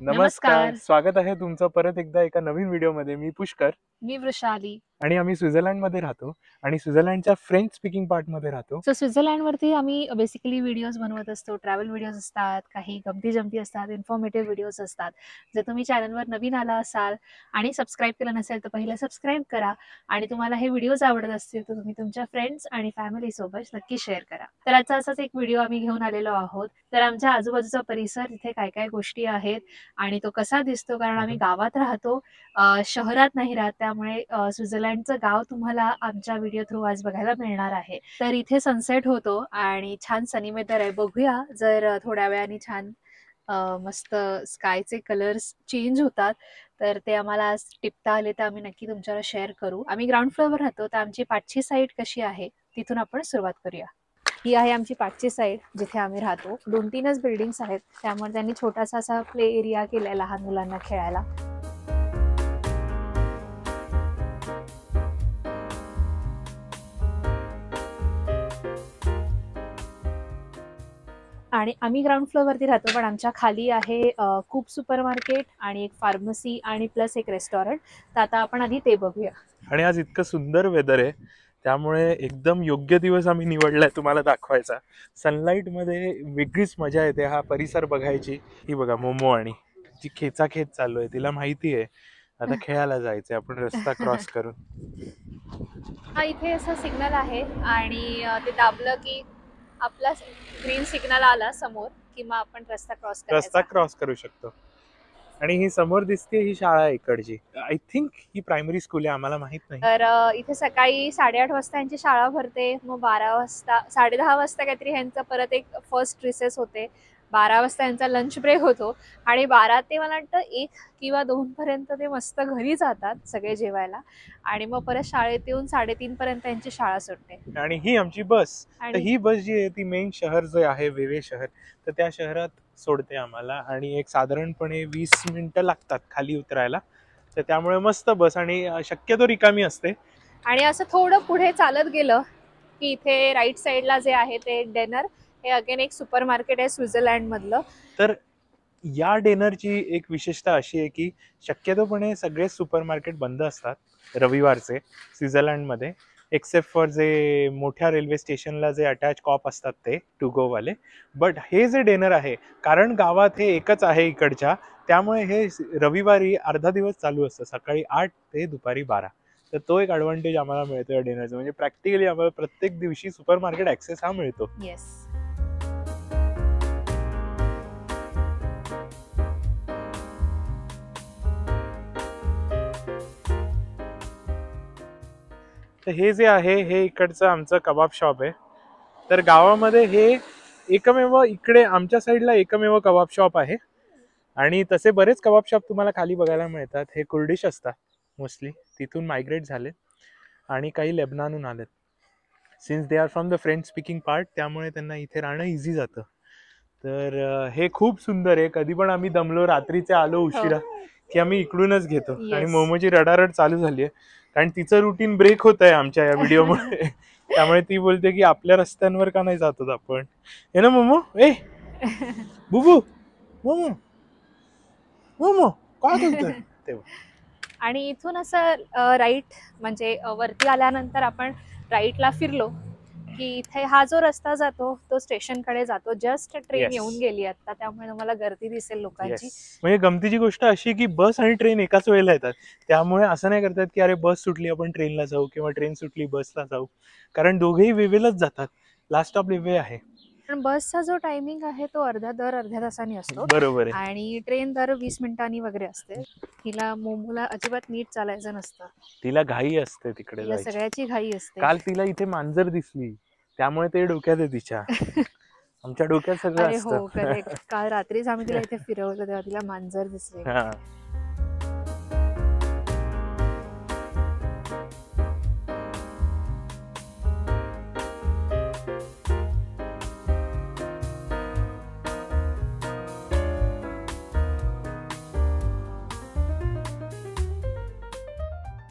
नमस्कार. स्वागत आहे तुमचं परत एकदा एका नवीन व्हिडिओमध्ये. मी पुष्कर मी वृषाली. आणि आम्ही स्वित्झर्लंडमध्ये राहतो आणि स्वित्झर्लंडच्या फ्रेंच स्पीकिंग पार्टमध्ये राहतो. सो स्वित्झर्लंडवरती आम्ही बेसिकली व्हिडिओज बनवत असतो. ट्रॅव्हल व्हिडिओज असतात, काही गमती-जमती असतात, इन्फॉर्मेटिव्ह व्हिडिओज असतात. जर तुम्ही चॅनलवर नवीन आला असाल आणि सबस्क्राईब केलं नसेल तर पहिलं सबस्क्राईब करा आणि तुम्हाला हे व्हिडिओज आवडत असतील तर तुम्ही तुमच्या फ्रेंड्स आणि फॅमिलीसोबत नक्की शेअर करा. तर आजचा असाच एक व्हिडिओ आम्ही घेऊन आलेलो आहोत. तर आमच्या आजूबाजूचा परिसर, तिथे काय काय गोष्टी आहेत आणि तो कसा दिसतो, कारण आम्ही गावात राहतो, शहरात नाही राहत. त्यामुळे स्वित्झर्लंडचं गाव तुम्हाला आमच्या व्हिडिओ थ्रू आज बघायला मिळणार आहे. तर इथे सनसेट होतो आणि छान सनी वेदर आहे. बघूया जर थोड्या वेळाने छान मस्त स्कायचे कलर्स चेंज होतात तर ते आम्हाला आज टिपता आले तर आम्ही नक्की तुमच्याला शेअर करू. आम्ही ग्राउंड फ्लोअरवर राहतो तर आमची पाठची साईड कशी आहे तिथून आपण सुरुवात करूया. ही आहे आमची पाठची साईड जिथे आम्ही राहतो. 2-3च बिल्डिंग्स आहेत, त्यामुळे त्यांनी छोटासा असा प्ले एरिया केलाय लहान मुलांना खेळायला. आणि आम्ही ग्राउंड फ्लोअरवरती राहतो, पण आमच्या खाली आहे खूप सुपर मार्केट आणि एक फार्मसी आणि प्लस एक रेस्टॉरंट. तर आता आपण आधी ते बघूया. आणि आज इतकं सुंदर वेदर आहे त्यामुळे एकदम योग्य दिवस आम्ही निवडलाय तुम्हाला दाखवायचा. सनलाईट मध्ये वेगळीच मजा येते हा परिसर बघायची. ही बघा मोमो आणि जी खेचाखेच चालू आहे, तिला माहिती आहे आता खेळायला जायचंय आपण रस्ता क्रॉस करून. हा इथे असं सिग्नल आहे आणि ते दाबलं की आपला ग्रीन सिग्नल आला समोर की मग आपण रस्ता क्रॉस करू शकतो. आणि ही समोर दिसते ही शाळा आहे इकडची. I think he primary school आहे, आम्हाला माहित नाही. तर इथे सकाळी 8:30 वाजता यांची शाळा भरते, मग 12 वाजता 10:30 वाजता काहीतरी ह्यांचं परत एक फर्स्ट रिसेस होते. 12 वाजता यांचा लंच ब्रेक होतो आणि 12 ते मला वाटतं 1 किंवा 2 पर्यंत ते मस्त घरी जातात सगळे जेवायला आणि मग परत शाळेत येऊन 3:30 पर्यंत यांची शाळा सुटते. आणि ही आमची बस. तर ही बस जी आहे ती मेन शहर जे आहे वेवे शहर, तर त्या शहरात सोडते आम्हाला आणि एक साधारणपणे 20 मिनिटं लागतात खाली उतरायला. तर त्यामुळे मस्त बस आणि शक्यतो रिकामी असते. आणि असं थोडं पुढे चालत गेलं की इथे राईट साईडला जे आहे ते डेनर, हे अगेन एक सुपर मार्केट आहे स्वित्झर्लंड मधलं. तर या डिनरची एक विशेषता अशी आहे की शक्यतोपणे सगळे सुपर मार्केट बंद असतात रविवारचे स्वित्झर्लंडमध्ये, एक्सेप्ट फॉर जे मोठ्या रेल्वे स्टेशनला जे अटॅच कॉप असतात ते टू गो वाले. बट हे जे डिनर आहे, कारण गावात हे एकच आहे इकडच्या, त्यामुळे हे रविवारी अर्धा दिवस चालू असतं, सकाळी 8 ते दुपारी 12. तर तो एक ॲडव्हान्टेज आम्हाला मिळतो या डिनरचा. म्हणजे प्रॅक्टिकली आम्हाला प्रत्येक दिवशी सुपर मार्केट ॲक्सेस हा मिळतो. येस. तर हे जे आहे हे इकडचं आमचं कबाब शॉप आहे. तर गावामध्ये हे एकमेव, इकडे आमच्या साईडला एकमेव कबाब शॉप आहे. आणि तसे बरेच कबाब शॉप तुम्हाला खाली बघायला मिळतात. हे कुर्डिश असतात मोस्टली, तिथून मायग्रेट झाले आणि काही लेबनानहून आलेत. Since they are from the French speaking part, त्यामुळे त्यांना इथे राहणं इझी जातं. तर हे खूप सुंदर आहे. कधी पण आम्ही दमलो, रात्रीचे आलो उशिरा की आम्ही इकडूनच घेतो. आणि मोमोची रडारड चालू झाली आहे कारण तिचं रुटीन ब्रेक होत आहे आमच्या या व्हिडिओमुळे. त्यामुळे ती बोलते की आपल्या रस्त्यांवर का नाही जातो आपण. हे ना मोमो, ए बुबू मोमो मोमो काय करतोय तेव्हा. आणि इथून असं राईट म्हणजे वरती आल्यानंतर आपण राईटला फिरलो की इथे हा जो रस्ता जातो तो स्टेशनकडे जातो. जस्ट ट्रेन येऊन गेली आता, त्यामुळे तुम्हाला गर्दी दिसेल लोकांची. म्हणजे गमतीची गोष्ट अशी की बस आणि ट्रेन एकाच वेळेला येतात, त्यामुळे असं नाही करतात की अरे बस सुटली आपण ट्रेनला जाऊ किंवा ट्रेन सुटली बसला जाऊ, कारण दोघेही वेवेलाच जातात. लास्ट स्टॉप वेवे आहे. पण बसचा जो टायमिंग आहे तो अर्ध्या तासांनी असतो. बरोबर आहे. आणि ट्रेन दर 20 मिनिटांनी वगैरे असते. हिला मोमोला अजिबात नीट चालायचं नसतं, तिला घाई असते तिकडे जायची. सगळ्याची घाई असते. काल तिला इथे मांजर दिसली त्यामुळे ते डोक्यात आहे तिच्या. आमच्या डोक्यात सगळं असतं. हो करेक्ट. काल रात्रीच आम्ही तिला इथे फिरवलं तेव्हा तिला मांजर दिसले.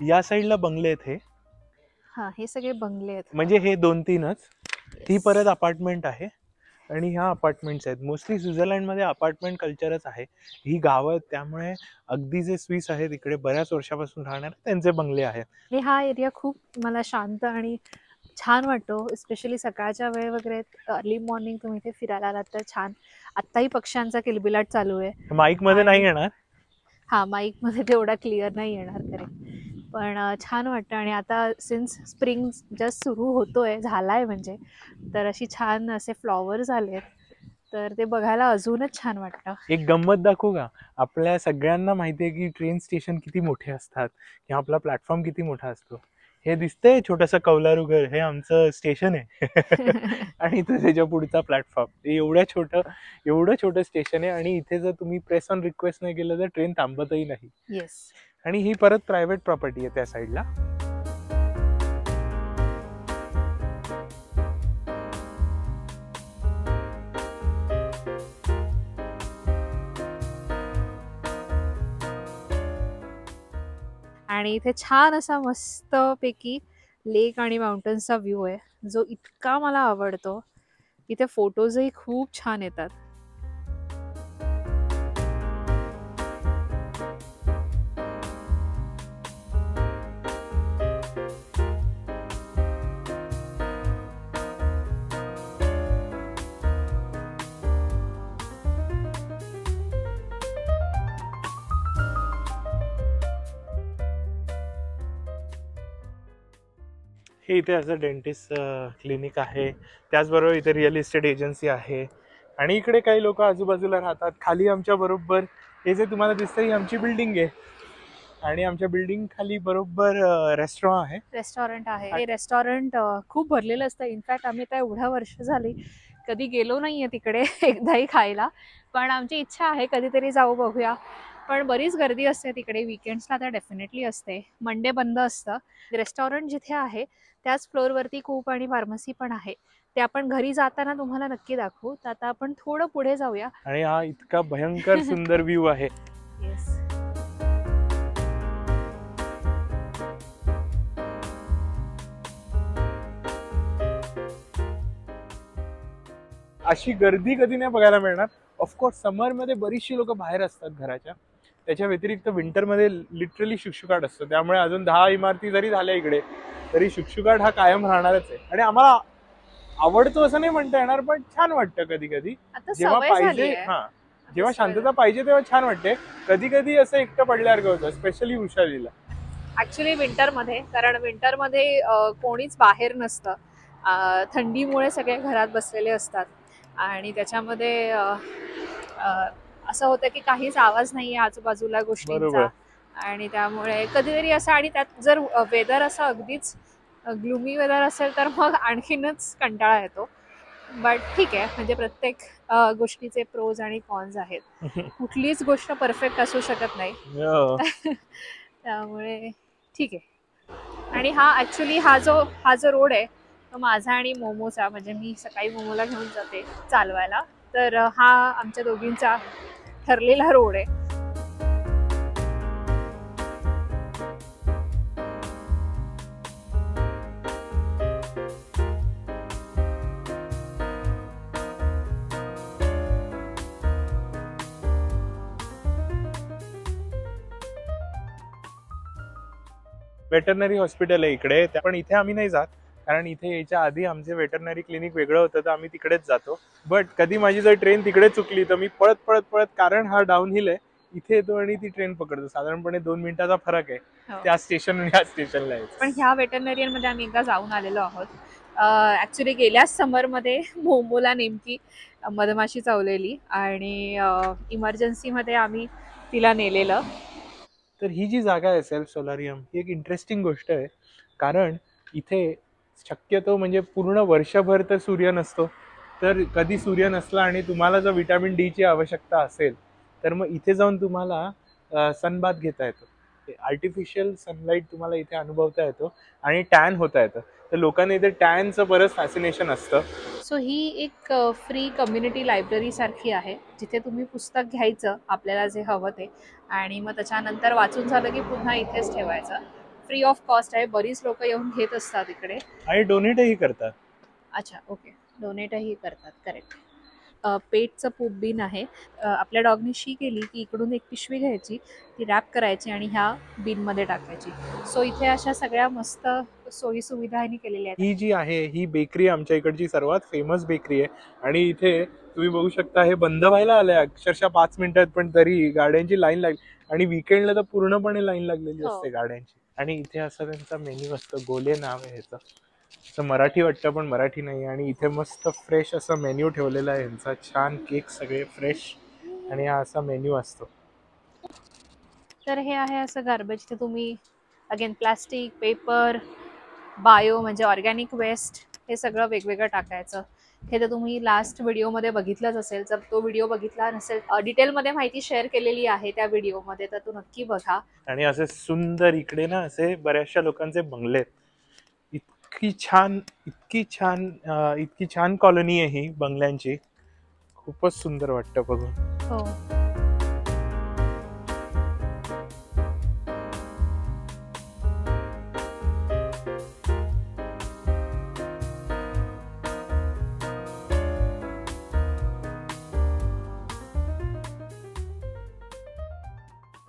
या साईडला बंगले आहेत हे. हा, हे सगळे बंगले आहेत. म्हणजे हे 2-3च. ती परत अपार्टमेंट आहे आणि ह्या अपार्टमेंट्स आहेत. मोस्टली स्वित्झर्लंडमध्ये अपार्टमेंट कल्चरच आहे. ही गावं आहेत, त्यामुळे अगदी जे स्विस आहेत इकडे बऱ्याच वर्षापासून राहणार त्यांचे बंगले आहेत. आणि हा एरिया खूप मला शांत आणि छान वाटतो, स्पेशली सकाळच्या वेळ वगैरे अर्ली मॉर्निंग तुम्ही इथे फिरायला आलात तर छान. आत्ताही पक्ष्यांचा किलबिलाट चालू आहे. माईक मध्ये नाही येणार. हा, माईक मध्ये तेवढा क्लिअर नाही येणार करेक्ट, पण छान वाटतं. आणि आता सिन्स स्प्रिंग जस्ट सुरू होतोय, झालाय म्हणजे, तर अशी छान असे फ्लॉवर्स आलेत, तर ते बघायला अजूनच छान वाटतं. एक गंमत दाखवू का? आपल्या सगळ्यांना माहिती आहे की ट्रेन स्टेशन किती मोठे असतात किंवा आपला प्लॅटफॉर्म किती मोठा असतो. हे दिसतंय छोटंसं कौलारू घर, हे आमचं स्टेशन आहे. आणि तो त्याच्या पुढचा प्लॅटफॉर्म, एवढं छोटं स्टेशन आहे. आणि इथे जर तुम्ही प्रेस ऑन रिक्वेस्ट नाही केलं तर ट्रेन थांबतही नाही. येस. आणि ही परत प्रायव्हेट प्रॉपर्टी आहे त्या साईडला. आणि इथे छान असा मस्तपैकी लेक आणि माउंटन्सचा व्ह्यू आहे, जो इतका मला आवडतो. इथे फोटोजही खूप छान येतात. हे इथे असं डेंटिस्ट क्लिनिक आहे, त्याचबरोबर इथे रिअल इस्टेट एजन्सी आहे. आणि इकडे काही लोक आजूबाजूला राहतात. खाली आमच्या बरोबर हे जे तुम्हाला दिसतं ही आमची बिल्डिंग आहे. आणि आमच्या बिल्डिंग खाली बरोबर रेस्टॉरंट आहे. हे रेस्टॉरंट खूप भरलेलं असतं. इनफॅक्ट आम्ही त्या एवढ्या वर्ष झाली कधी गेलो नाहीये तिकडे एकदाही खायला, पण आमची इच्छा आहे कधीतरी जाऊ, बघूया. पण बरीच गर्दी असते तिकडे, विकेंड्सला तर डेफिनेटली असते, मंडे बंद असतं. रेस्टॉरंट जिथे आहे त्याच फ्लोअरवरती कूप आणि फार्मसी पण आहे. ते आपण घरी जाताना तुम्हाला नक्की दाखवू. तर आता आपण थोडं पुढे जाऊया. आणि हा इतका भयंकर सुंदर व्ह्यू आहे. येस. अशी गर्दी कधी नाही बघायला मिळणार. ऑफकोर्स समरमध्ये बरीचशी लोक बाहेर असतात घराच्या, त्याच्या व्यतिरिक्त विंटरमध्ये लिटरली शुकशुकाट असतो. त्यामुळे अजून 10 इमारती जरी झाल्या इकडे तरी शुकशुकाट हा कायम राहणारच आहे. आणि आम्हाला आवडतो असं नाही म्हणता येणार, पण छान वाटतं कधी कधी जेव्हा पाहिजे. जेव्हा शांतता पाहिजे तेव्हा छान वाटते. कधी कधी असं एकटं पडल्यासारखं होतं, स्पेशली वृषालीला. ऍक्च्युली विंटरमध्ये, कारण विंटरमध्ये कोणीच बाहेर नसतं. थंडीमुळे सगळे घरात बसलेले असतात आणि त्याच्यामध्ये असं होतं की काहीच आवाज नाहीये आजूबाजूला गोष्टींचा. आणि त्यामुळे कधीतरी असं, आणि त्यात जर वेदर असं अगदीच ग्लुमी वेदर असेल तर मग आणखीनच कंटाळा येतो. बट ठीक आहे, म्हणजे प्रत्येक गोष्टीचे प्रोज आणि कॉन्स आहेत. कुठलीच गोष्ट परफेक्ट असू शकत नाही. त्यामुळे ठीक आहे. आणि हा ऍक्च्युली हा जो रोड आहे तो माझा आणि मोमोचा, म्हणजे मी सकाळी मोमोला घेऊन जाते चालवायला, तर हा आमच्या दोघींचा ठरलेला रोड आहे. वेटरनरी हॉस्पिटल आहे इकडे, पण इथे आम्ही नाही जात, कारण इथे यायच्या आधी आमचे वेटरनरी क्लिनिक वेगळं होतं, तर आम्ही तिकडेच जातो. बट कधी माझी जर ट्रेन तिकडे चुकली तर मी पळत पळत पळत, कारण हा डाऊन हिल आहे, इथे येतो आणि ती ट्रेन पकडतो. साधारणपणे 2 मिनिटाचा फरक आहे त्या स्टेशन ह्या स्टेशनला यायचं. पण ह्या वेटरनरियन मध्ये आम्ही एकदा जाऊन आलेलो आहोत. ऍक्च्युली गेल्याच समरमध्ये मोमोला नेमकी मधमाशी चावलेली आणि इमर्जन्सीमध्ये आम्ही तिला नेलेलं. तर ही जी जागा आहे सेल्फ सोलारियम, ही एक इंटरेस्टिंग गोष्ट आहे, कारण इथे शक्यतो म्हणजे पूर्ण वर्षभर तर सूर्य नसतो. तर कधी सूर्य नसला आणि तुम्हाला जर विटॅमिन डी ची आवश्यकता असेल तर मग इथे जाऊन तुम्हाला सनबाथ घेता येतो. आर्टिफिशियल सनलाईट तुम्हाला इथे अनुभवता येतो आणि टॅन होता येतं. तर लोकांना इथे टॅनचं बरंच फॅसिनेशन असतं. सो ही एक फ्री कम्युनिटी लायब्ररी सारखी आहे, जिथे तुम्ही पुस्तक घ्यायचं आपल्याला जे हवं ते, आणि मग त्याच्यानंतर वाचून झालं की पुन्हा इथेच ठेवायचं. फ्री ऑफ कॉस्ट आहे. बरीच लोक येऊन घेत असतात इकडे आणि डोनेटही करतात. अच्छा, ओके, डोनेटही करतात, करेक्ट. पेटचं पूप बिन आहे. आपल्या डॉगने शी केली की इकडून एक पिशवी घ्यायची, ती रॅप करायची आणि ह्या बिनमध्ये टाकायची. सो इथे अशा सगळ्या मस्त सोयी सुविधा ह्यांनी केलेल्या आहेत. ही जी आहे ही बेकरी आमच्या इकडची सर्वात फेमस बेकरी आहे आणि इथे तुम्ही बघू शकता हे बंद व्हायला आलंय अक्षरशः 5 मिनिटात, पण तरी गाड्यांची लाईन लागली आणि विकेंडला तर पूर्णपणे लाईन लागलेली असते गाड्यांची. आणि इथे असं त्यांचा मेन्यू असतो, गोले नाव आहे ह्याचं. असं मराठी वाटतं पण मराठी नाही. आणि इथे मस्त फ्रेश असं मेन्यू ठेवलेला आहे यांचा, छान केक सगळे फ्रेश आणि हा असा मेन्यू असतो. तर हे आहे असं गार्बेज. ते तुम्ही अगेन प्लास्टिक, पेपर, बायो म्हणजे ऑर्गॅनिक वेस्ट हे सगळं वेगवेगळं टाकायचं. हे तर तुम्ही लास्ट व्हिडिओमध्ये बघितलंच असेल. जर तो व्हिडिओ बघितला नसेल, डिटेलमध्ये माहिती शेअर केलेली आहे त्या व्हिडिओमध्ये, तर तो नक्की बघा. आणि असे सुंदर इकडे ना असे बऱ्याचशा लोकांचे बंगले आहेत. इतकी छान कॉलनी आहे ही बंगल्यांची. खूपच सुंदर वाटतं बघून. हो.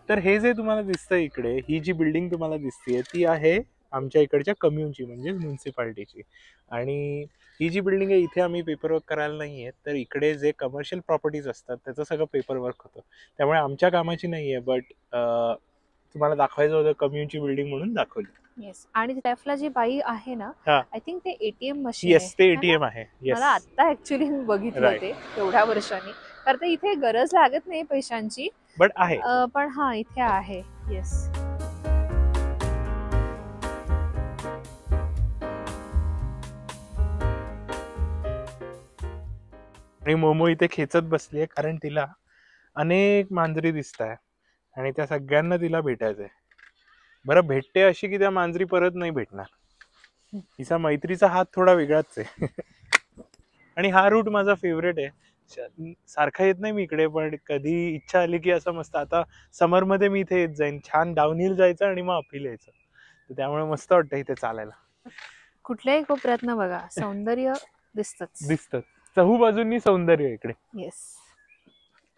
तर हे जे तुम्हाला दिसतंय इकडे, ही जी बिल्डिंग तुम्हाला दिसतेय ती आहे आमच्या इकडच्या कम्युनची म्हणजे म्युन्सिपाल्टीची. आणि ही जी बिल्डिंग आहे इथे आम्ही पेपरवर्क करायला नाही आहे, तर इकडे जे कमर्शियल प्रॉपर्टीज असतात त्याचं सगळं पेपरवर्क होतं. त्यामुळे आमच्या कामाची नाही आहे, बट तुम्हाला दाखवायचं होतं कम्युनची बिल्डिंग म्हणून दाखवली. येस. आणि लेफ्टला जी बाई आहे ना, आय थिंक ते एटीएम मशीन येस, ते एटीएम आहे. मला आता ऍक्च्युली मी बघितलं ते एवढ्या वर्षांनी. कारण ते इथे गरज लागत नाही पैशांची, बट आहे. पण हा इथे आहे. येस. आणि मोमो इथे खेचत बसलीये कारण तिला अनेक मांजरी दिसत आहे आणि त्या सगळ्यांना तिला भेटायचंय. बरं, भेटते अशी की त्या मांजरी परत नाही भेटणार. तिचा मैत्रीचा हात थोडा वेगळाच आहे. आणि हा रूट माझा फेवरेट आहे. सारखा येत नाही मी इकडे, पण कधी इच्छा आली की असं मस्त. आता समर मध्ये मी इथे येत जाईन. छान डाऊनहिल जायचं आणि मग अपहिल यायचं, तर त्यामुळे मस्त वाटतं इथे चालायला. कुठल्याही कोपऱ्यातनं बघा सौंदर्य दिसतं. चहू बाजूंनी सौंदर्य इकडे. येस.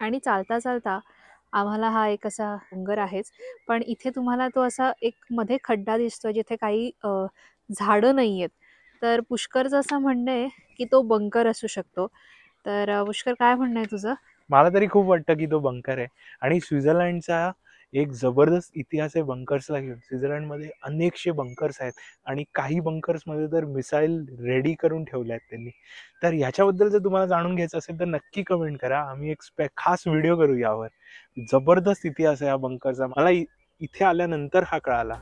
आणि चालता चालता आम्हाला हा एक असा डोंगर आहेच, पण इथे तुम्हाला तो असा एक मध्ये खड्डा दिसतो जिथे काही झाडं नाहीयेत. तर पुष्करचं असं म्हणणं आहे की तो बंकर असू शकतो. तर पुष्कर, काय म्हणणं आहे तुझं? मला तरी खूप वाटतं की तो बंकर आहे. आणि स्वित्झर्लंडचा एक जबरदस्त इतिहास आहे बंकर्सला घेऊन. स्वित्झर्लंडमध्ये अनेकशे बंकर्स आहेत आणि काही बंकर्समध्ये तर मिसाईल रेडी करून ठेवल्या आहेत त्यांनी. तर ह्याच्याबद्दल जर तुम्हाला जाणून घ्यायचं असेल तर नक्की कमेंट करा. आम्ही एक खास व्हिडिओ करू यावर. जबरदस्त इतिहास आहे या बंकरचा. मला इथे आल्यानंतर हा कळाला.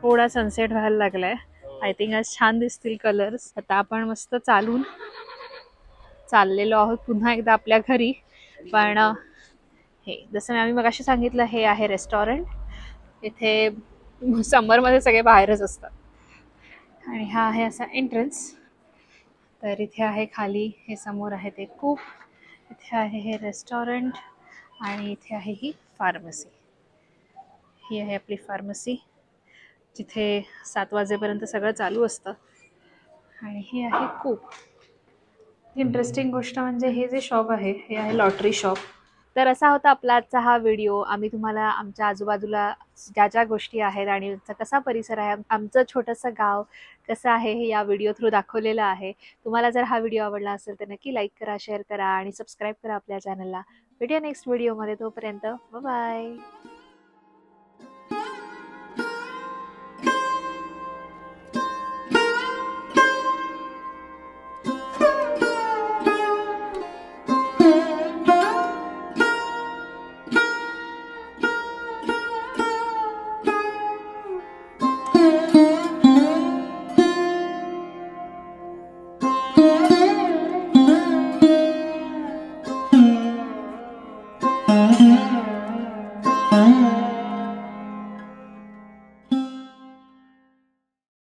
थोडा सनसेट व्हायला लागलाय. आय थिंक आज छान दिसतील कलर्स. आता आपण मस्त चाललेलो आहोत पुन्हा एकदा आपल्या घरी. पण हे जसं आम्ही मगाशी सांगितलं, हे आहे रेस्टॉरंट. इथे समरमध्ये सगळे बाहेरच असतात. आणि हा आहे असा एंट्रन्स. तर इथे आहे खाली, हे समोर आहे ते कूप, इथे आहे हे रेस्टॉरंट आणि इथे आहे ही फार्मसी. ही आहे आपली फार्मसी, जिथे 7 वाजेपर्यंत सगळं चालू असतं. आणि ही आहे कूप. इंटरेस्टिंग गोष्ट म्हणजे हे जे शॉप आहे हे आहे लॉटरी शॉप. तर असा होता आपला आजचा हा व्हिडिओ. आम्ही तुम्हाला आमच्या आजूबाजूला ज्या ज्या गोष्टी आहेत आणि कसा परिसर आहे, आमचं छोटंसं गाव कसं आहे, हे या व्हिडिओ थ्रू दाखवलेलं आहे. तुम्हाला जर हा व्हिडिओ आवडला असेल तर नक्की लाईक करा, शेअर करा आणि सबस्क्राईब करा आपल्या चॅनलला. भेटूया नेक्स्ट व्हिडिओमध्ये. तोपर्यंत बाय. Mm-hmm.